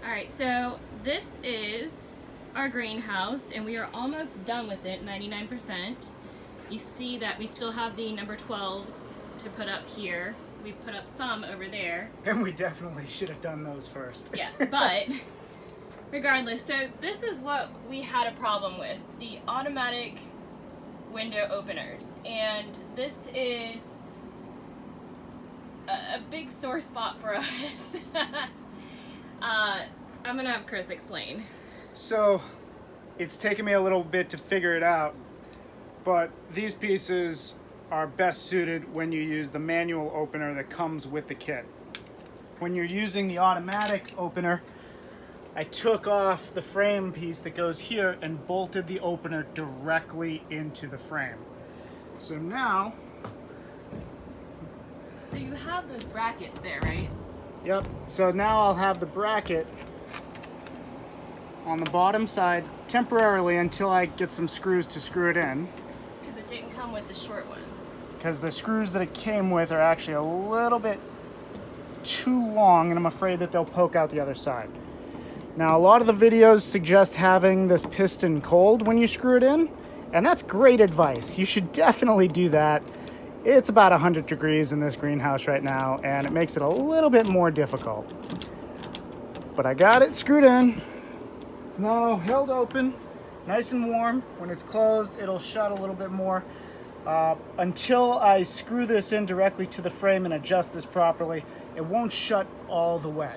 Alright, so this is our greenhouse and we are almost done with it, 99%. You see that we still have the number 12s to put up here. We've put up some over there. And we definitely should have done those first. Yes, but regardless, so this is what we had a problem with, the automatic window openers. And this is a big sore spot for us. I'm gonna have Chris explain. So it's taken me a little bit to figure it out, but these pieces are best suited when you use the manual opener that comes with the kit. When you're using the automatic opener, I took off the frame piece that goes here and bolted the opener directly into the frame. So now, So you have those brackets there, right? yep, so now I'll have the bracket on the bottom side temporarily until I get some screws to screw it in. Because it didn't come with the short ones. Because the screws that it came with are actually a little bit too long, and I'm afraid that they'll poke out the other side. Now, a lot of the videos suggest having this piston cold when you screw it in, and that's great advice. You should definitely do that. It's about 100 degrees in this greenhouse right now, and it makes it a little bit more difficult. But I got it screwed in. It's now held open, nice and warm. When it's closed, it'll shut a little bit more. Until I screw this in directly to the frame and adjust this properly, it won't shut all the way,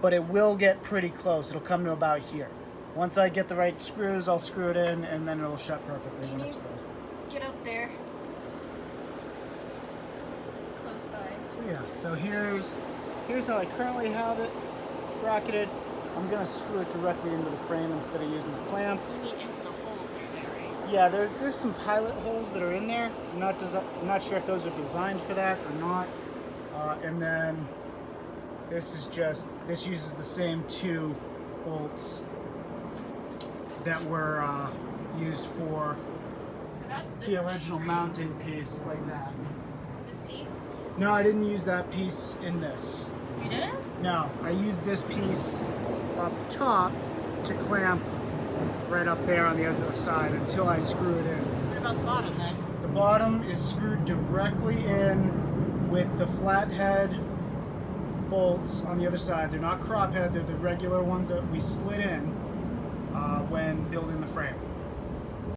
but it will get pretty close. It'll come to about here. Once I get the right screws, I'll screw it in and then it'll shut perfectly when it's closed. Get up there. Close by. So yeah, so here's how I currently have it bracketed. I'm gonna screw it directly into the frame instead of using the clamp. You mean into the holes that are there, right? Yeah, there's some pilot holes that are in there. I'm not sure if those are designed for that or not. And then this uses the same two bolts that were used for So that's this the original piece, right? mounting piece, like that. So this piece? No, I didn't use that piece in this. You didn't? No, I used this piece up top to clamp right up there on the other side until I screw it in. What about the bottom then? The bottom is screwed directly in with the flathead bolts on the other side. They're not crop head, they're the regular ones that we slid in when building the frame.